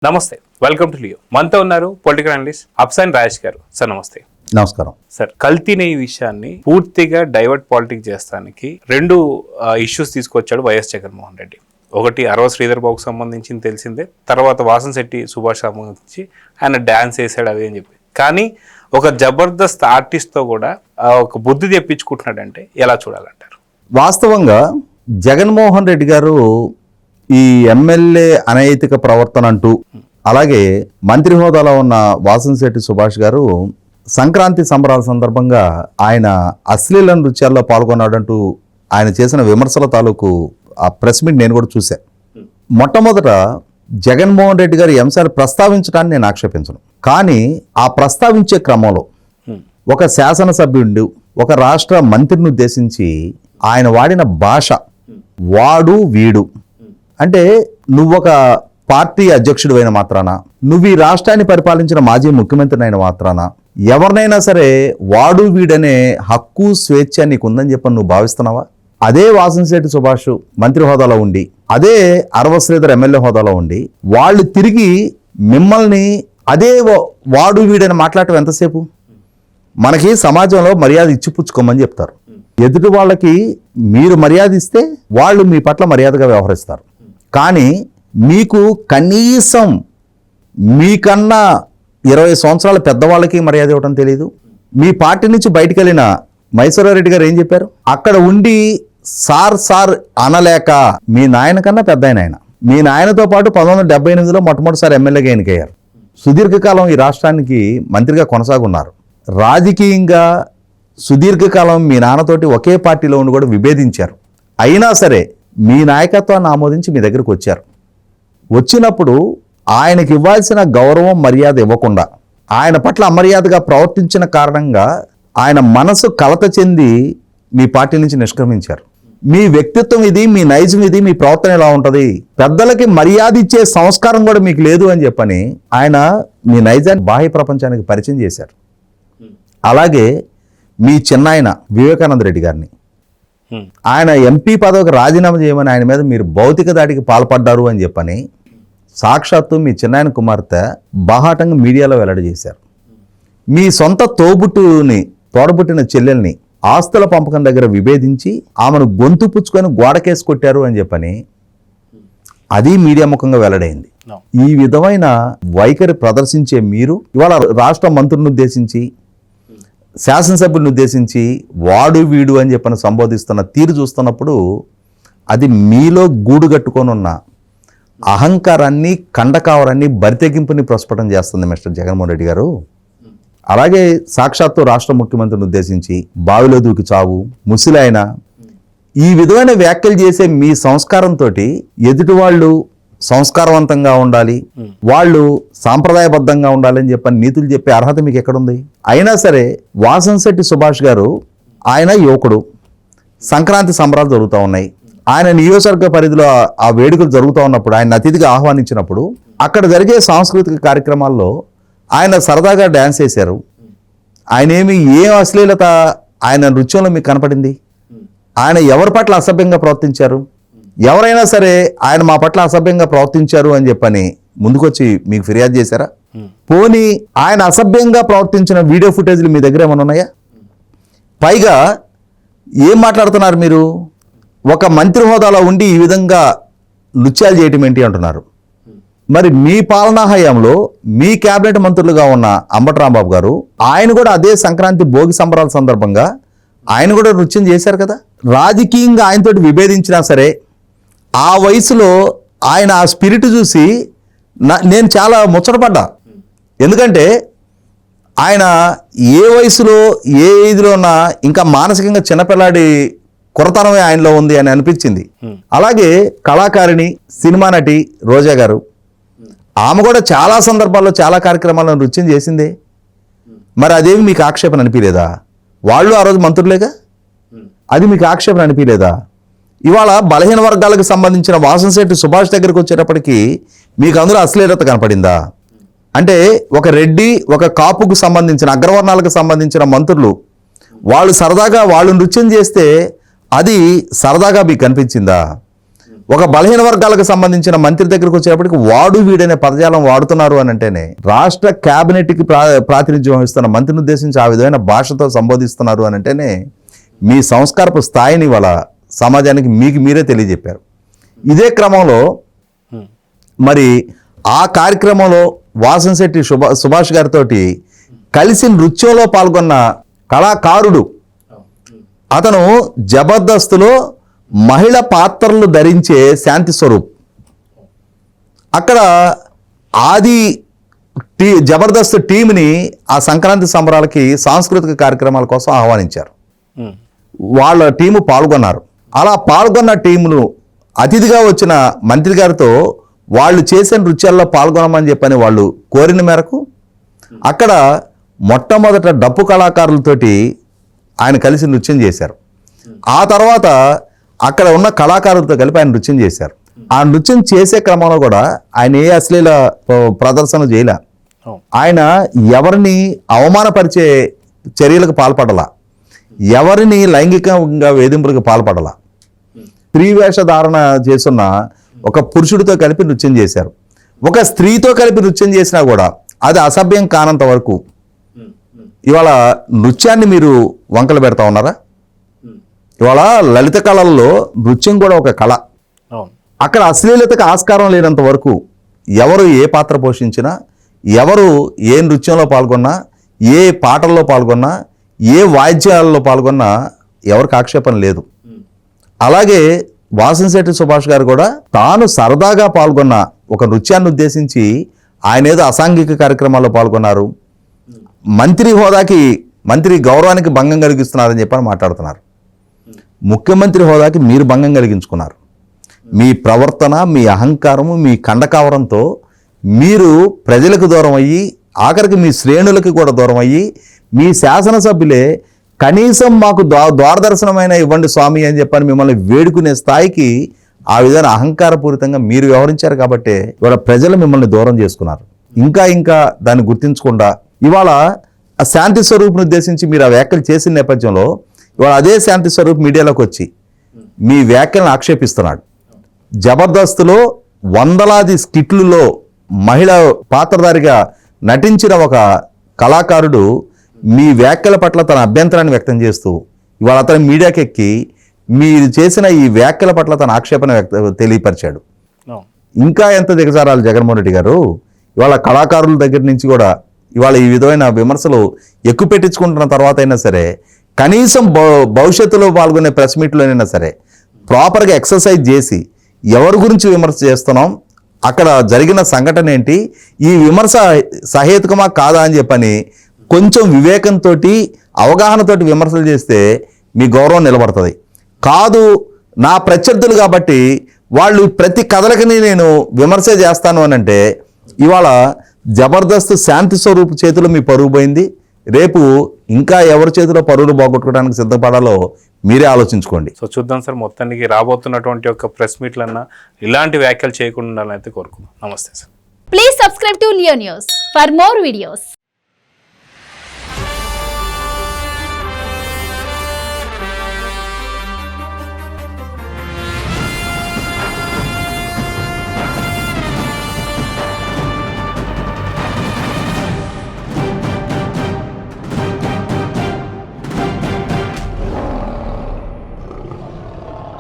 నమస్తే, welcome to Leo. మనతో ఉన్నారు పొలిటికల్ అనలిస్ట్ అఫ్సాన్ రాజేష్ గారు. సార్ నమస్తే. నమస్కారం సార్, కల్తీ నెయ్యి విషయాన్ని పూర్తిగా డైవర్ట్ పాలిటిక్స్ చేస్తానికి రెండు ఇష్యూస్ తీసుకొచ్చాడు వైఎస్ జగన్మోహన్ రెడ్డి. ఒకటి అరవ శ్రీధర్ బాబుకు సంబంధించింది తెలిసిందే, తర్వాత వాసంశెట్టి సుభాష్ సంబంధించి ఆయన డ్యాన్స్ వేసాడు అది అని చెప్పి. కానీ ఒక జబర్దస్త్ ఆర్టిస్ట్తో కూడా ఒక బుద్ధి తెప్పించుకుంటున్నాడంటే ఎలా చూడాలంటారు? వాస్తవంగా జగన్మోహన్ రెడ్డి గారు ఈ ఎమ్మెల్యే అనైతిక ప్రవర్తన అంటూ, అలాగే మంత్రి హోదాలో ఉన్న వాసంశెట్టి సుభాష్ గారు సంక్రాంతి సంబరాల సందర్భంగా ఆయన అశ్లీల నృత్యాల్లో పాల్గొన్నాడంటూ ఆయన చేసిన విమర్శల తాలూకు ఆ ప్రెస్ మీట్ నేను కూడా చూశాను. మొట్టమొదట జగన్మోహన్ రెడ్డి గారు ఈ అంశాలు ప్రస్తావించడాన్ని నేను ఆక్షేపించను. కానీ ఆ ప్రస్తావించే క్రమంలో ఒక శాసనసభ్యుడు ఒక రాష్ట్ర మంత్రిని ఉద్దేశించి ఆయన వాడిన భాష వాడు వీడు అంటే, నువ్వు ఒక పార్టీ అధ్యక్షుడు అయిన మాత్రాన, నువ్వు ఈ రాష్ట్రాన్ని పరిపాలించిన మాజీ ముఖ్యమంత్రి అయిన మాత్రాన ఎవరినైనా సరే వాడు వీడనే హక్కు స్వేచ్ఛ నీకు ఉందని చెప్పని నువ్వు భావిస్తున్నావా? అదే వాసంశెట్టి సుభాష్ మంత్రి హోదాలో ఉండి, అదే అరవ శ్రీధర్ ఎమ్మెల్యే హోదాలో ఉండి, వాళ్ళు తిరిగి మిమ్మల్ని అదే వాడు వీడని మాట్లాడటం ఎంతసేపు? మనకి సమాజంలో మర్యాద ఇచ్చిపుచ్చుకోమని చెప్తారు. ఎదుటి వాళ్ళకి మీరు మర్యాద ఇస్తే వాళ్ళు మీ పట్ల మర్యాదగా వ్యవహరిస్తారు. కానీ మీకు కనీసం మీకన్నా 20 సంవత్సరాల పెద్దవాళ్ళకి మర్యాద ఇవ్వడం తెలియదు. మీ పార్టీ నుంచి బయటికి వెళ్ళిన మైసూరారెడ్డి గారు ఏం చెప్పారు? అక్కడ ఉండి సార్ అనలేక మీ నాయన కన్నా పెద్ద ఆయన, మీ నాయనతో పాటు 1978లో మొట్టమొదటిసారి ఎమ్మెల్యేగా ఎన్నికయ్యారు. సుదీర్ఘకాలం ఈ రాష్ట్రానికి మంత్రిగా కొనసాగున్నారు. రాజకీయంగా సుదీర్ఘకాలం మీ నాన్నతోటి ఒకే పార్టీలో ఉండి కూడా విభేదించారు. అయినా సరే మీ నాయకత్వాన్ని ఆమోదించి మీ దగ్గరకు వచ్చారు. వచ్చినప్పుడు ఆయనకి ఇవ్వాల్సిన గౌరవం మర్యాద ఇవ్వకుండా ఆయన పట్ల అమర్యాదగా ప్రవర్తించిన కారణంగా ఆయన మనసు కలత చెంది మీ పార్టీ నుంచి నిష్క్రమించారు. మీ వ్యక్తిత్వం ఇది, మీ నైజం ఇది, మీ ప్రవర్తన ఎలా ఉంటుంది, పెద్దలకి మర్యాద ఇచ్చే సంస్కారం కూడా మీకు లేదు అని చెప్పని ఆయన మీ నైజాన్ని బాహ్య ప్రపంచానికి పరిచయం చేశారు. అలాగే మీ చిన్నాయన వివేకానంద రెడ్డి గారిని ఆయన ఎంపీ పదవికి రాజీనామా చేయమని ఆయన మీద మీరు భౌతిక దాడికి పాల్పడ్డారు అని చెప్పని సాక్షాత్తు మీ చిన్నాయన కుమార్తె బాహాటంగా మీడియాలో వెల్లడి చేశారు. మీ సొంత తోడబుట్టిన చెల్లెల్ని ఆస్తుల పంపకం దగ్గర విభేదించి ఆమెను గొంతు పుచ్చుకొని గోడకేసి కొట్టారు అని చెప్పని అది మీడియా ముఖంగా వెల్లడైంది. ఈ విధమైన వైఖరి ప్రదర్శించే మీరు ఇవాళ రాష్ట్ర మంత్రులను ఉద్దేశించి, శాసనసభ్యులను ఉద్దేశించి వాడు వీడు అని చెప్పని సంబోధిస్తున్న తీరు చూస్తున్నప్పుడు అది మీలో గూడు కట్టుకొని ఉన్న అహంకారాన్ని, కండకావరాన్ని, బరితెగింపుని ప్రస్ఫుటం చేస్తుంది మిస్టర్ జగన్మోహన్ రెడ్డి గారు. అలాగే సాక్షాత్తు రాష్ట్ర ముఖ్యమంత్రిని ఉద్దేశించి బావిలో దూకి చావు, ముసిలాయన, ఈ విధమైన వ్యాఖ్యలు చేసే మీ సంస్కారంతో ఎదుటి వాళ్ళు సంస్కారవంతంగా ఉండాలి, వాళ్ళు సాంప్రదాయబద్ధంగా ఉండాలని చెప్పని నీతులు చెప్పే అర్హత మీకు ఎక్కడుంది? అయినా సరే వాసంశెట్టి సుభాష్ గారు ఆయన యువకుడు, సంక్రాంతి సంబరాలు జరుగుతూ ఉన్నాయి, ఆయన నియోజకవర్గ పరిధిలో ఆ వేడుకలు జరుగుతూ ఉన్నప్పుడు ఆయన అతిథిగా ఆహ్వానించినప్పుడు అక్కడ జరిగే సాంస్కృతిక కార్యక్రమాల్లో ఆయన సరదాగా డ్యాన్స్ వేశారు. ఆయన ఏం అశ్లీలత ఆయన నృత్యంలో మీకు కనపడింది? ఆయన ఎవరి పట్ల అసభ్యంగా ప్రవర్తించారు? ఎవరైనా సరే ఆయన మా పట్ల అసభ్యంగా ప్రవర్తించారు అని చెప్పని ముందుకొచ్చి మీకు ఫిర్యాదు చేశారా? పోనీ ఆయన అసభ్యంగా ప్రవర్తించిన వీడియో ఫుటేజ్లు మీ దగ్గర ఏమైనా ఉన్నాయా? పైగా ఏం మాట్లాడుతున్నారు మీరు? ఒక మంత్రి హోదాలో ఉండి ఈ విధంగా నృత్యాలు చేయటం ఏంటి అంటున్నారు. మరి మీ పాలనా హయాంలో మీ కేబినెట్ మంత్రులుగా ఉన్న అంబటి రాంబాబు గారు ఆయన కూడా అదే సంక్రాంతి భోగి సంబరాల సందర్భంగా ఆయన కూడా నృత్యం చేశారు కదా. రాజకీయంగా ఆయనతోటి విభేదించినా సరే ఆ వయసులో ఆయన ఆ స్పిరిట్ చూసి నేను చాలా ముచ్చటపడ్డా. ఎందుకంటే ఆయన ఏ వయసులో ఏ ఏజ్లో ఉన్నా ఇంకా మానసికంగా చిన్నపిల్లాడి కొరతనమే ఆయనలో ఉంది అని అనిపించింది. అలాగే కళాకారిణి, సినిమా నటి రోజా గారు, ఆమె కూడా చాలా సందర్భాల్లో చాలా కార్యక్రమాల్లో నృత్యం చేసిందే. మరి అదేమి మీకు ఆక్షేపణ అనిపించలేదా? వాళ్ళు ఆ రోజు మంత్రులేగా, అది మీకు ఆక్షేపణ అనిపించలేదా? ఇవాళ బలహీన వర్గాలకు సంబంధించిన వాసంశెట్టి సుభాష్ దగ్గరికి వచ్చేటప్పటికి మీకు అందులో అశ్లీలత కనపడిందా? అంటే ఒక రెడ్డి, ఒక కాపుకు సంబంధించిన అగ్రవర్ణాలకు సంబంధించిన మంత్రులు వాళ్ళు సరదాగా వాళ్ళు నృత్యం చేస్తే అది సరదాగా మీకు కనిపించిందా? ఒక బలహీన వర్గాలకు సంబంధించిన మంత్రి దగ్గరకు వచ్చేటప్పటికి వాడు వీడనే పదజాలం వాడుతున్నారు అని అంటేనే, రాష్ట్ర క్యాబినెట్కి ప్రాతినిధ్యం వహిస్తున్న మంత్రిని ఉద్దేశించి ఆ విధమైన భాషతో సంబోధిస్తున్నారు అని అంటేనే మీ సంస్కారపు స్థాయిని వాళ్ళ సమాజానికి మీకు మీరే తెలియజెప్పారు. ఇదే క్రమంలో మరి ఆ కార్యక్రమంలో వాసంశెట్టి సుభాష్ గారితో కలిసి నృత్యంలో పాల్గొన్న కళాకారుడు, అతను జబర్దస్త్లో మహిళ పాత్రలు ధరించే శాంతి స్వరూప్. అక్కడ ఆది జబర్దస్త్ టీంని ఆ సంక్రాంతి సంబరాలకి సాంస్కృతిక కార్యక్రమాల కోసం ఆహ్వానించారు. వాళ్ళ టీము పాల్గొన్నారు. అలా పాల్గొన్న టీమును అతిథిగా వచ్చిన మంత్రి గారితో వాళ్ళు చేసే నృత్యాల్లో పాల్గొనమని చెప్పని వాళ్ళు కోరిన మేరకు అక్కడ మొట్టమొదట డప్పు కళాకారులతోటి ఆయన కలిసి నృత్యం చేశారు. ఆ తర్వాత అక్కడ ఉన్న కళాకారులతో కలిపి ఆయన నృత్యం చేశారు. ఆ నృత్యం చేసే క్రమంలో కూడా ఆయన ఏ అశ్లీల ప్రదర్శన చేయలే. ఆయన ఎవరిని అవమానపరిచే చర్యలకు పాల్పడలా, ఎవరిని లైంగికంగా వేధింపులకు పాల్పడలా. స్త్రీ వేషధారణ చేస్తున్న ఒక పురుషుడితో కలిపి నృత్యం చేశారు. ఒక స్త్రీతో కలిపి నృత్యం చేసినా కూడా అది అసభ్యం కానంత వరకు ఇవాళ నృత్యాన్ని మీరు వంకలు పెడతా ఉన్నారా? ఇవాళ లలిత కళల్లో నృత్యం కూడా ఒక కళ. అక్కడ అశ్లీలతకు ఆస్కారం లేనంత వరకు ఎవరు ఏ పాత్ర పోషించినా, ఎవరు ఏ నృత్యంలో పాల్గొన్నా, ఏ పాటల్లో పాల్గొన్నా, ఏ వాయిద్యాలలో పాల్గొన్నా ఎవరికి ఆక్షేపణ లేదు. అలాగే వాసంశెట్టి సుభాష్ గారు కూడా తాను సరదాగా పాల్గొన్న ఒక నృత్యాన్ని ఉద్దేశించి ఆయన ఏదో అసాంఘిక కార్యక్రమాల్లో పాల్గొన్నారు, మంత్రి హోదాకి, మంత్రి గౌరవానికి భంగం కలిగిస్తున్నారని చెప్పని మాట్లాడుతున్నారు. ముఖ్యమంత్రి హోదాకి మీరు భంగం కలిగించుకున్నారు. మీ ప్రవర్తన, మీ అహంకారము, మీ కండకావరంతో మీరు ప్రజలకు దూరం అయ్యి, ఆఖరికి మీ శ్రేణులకి కూడా దూరం అయ్యి, మీ శాసనసభ్యులే కనీసం మాకు దూరదర్శనమైన ఇవ్వండి స్వామి అని చెప్పని మిమ్మల్ని వేడుకునే స్థాయికి ఆ విధంగా అహంకారపూరితంగా మీరు వ్యవహరించారు. కాబట్టి ఇవాళ ప్రజలు మిమ్మల్ని దూరం చేసుకున్నారు. ఇంకా దాన్ని గుర్తించకుండా ఇవాళ ఆ శాంతి స్వరూప్ను ఉద్దేశించి మీరు ఆ వ్యాఖ్యలు చేసిన నేపథ్యంలో ఇవాళ అదే శాంతి స్వరూప్ మీడియాలోకి వచ్చి మీ వ్యాఖ్యలను ఆక్షేపిస్తున్నాడు. జబర్దస్త్లో వందలాది స్కిట్లలో మహిళ పాత్రధారిగా నటించిన ఒక కళాకారుడు మీ వ్యాఖ్యల పట్ల తన అభ్యంతరాన్ని వ్యక్తం చేస్తూ ఇవాళ అతని మీడియాకి ఎక్కి మీరు చేసిన ఈ వ్యాఖ్యల పట్ల తన ఆక్షేపణ తెలియపరిచాడు. ఇంకా ఎంత దిగజారాలు జగన్మోహన్ రెడ్డి గారు? ఇవాళ కళాకారుల దగ్గర నుంచి కూడా ఇవాళ ఈ విధమైన విమర్శలు ఎక్కువ పెట్టించుకుంటున్న తర్వాత అయినా సరే, కనీసం భవిష్యత్తులో పాల్గొనే ప్రెస్ మీట్లోనైనా సరే ప్రాపర్గా ఎక్సర్సైజ్ చేసి ఎవరి గురించి విమర్శ చేస్తున్నాం, అక్కడ జరిగిన సంఘటన ఏంటి, ఈ విమర్శ సహేతుకమా కాదా అని చెప్పని కొంచెం వివేకంతో, అవగాహనతోటి విమర్శలు చేస్తే మీ గౌరవం నిలబడుతుంది. కాదు నా ప్రత్యర్థులు కాబట్టి వాళ్ళు ప్రతి కథలకని నేను విమర్శ చేస్తాను అని అంటే ఇవాళ జబర్దస్త్ శాంతి స్వరూప్ చేతిలో మీ పరువు పోయింది. రేపు ఇంకా ఎవరి చేతిలో పరువులు బాగొట్టుకోవడానికి సిద్ధపడాలో మీరే ఆలోచించుకోండి. సో చూద్దాం సార్, మొత్తానికి రాబోతున్నటువంటి ఒక ప్రెస్ మీట్లన్నా ఇలాంటి వ్యాఖ్యలు చేయకుండా ఉండాలని అయితే కోరుకుందాం. నమస్తే sir. Please subscribe to Leo news for more videos.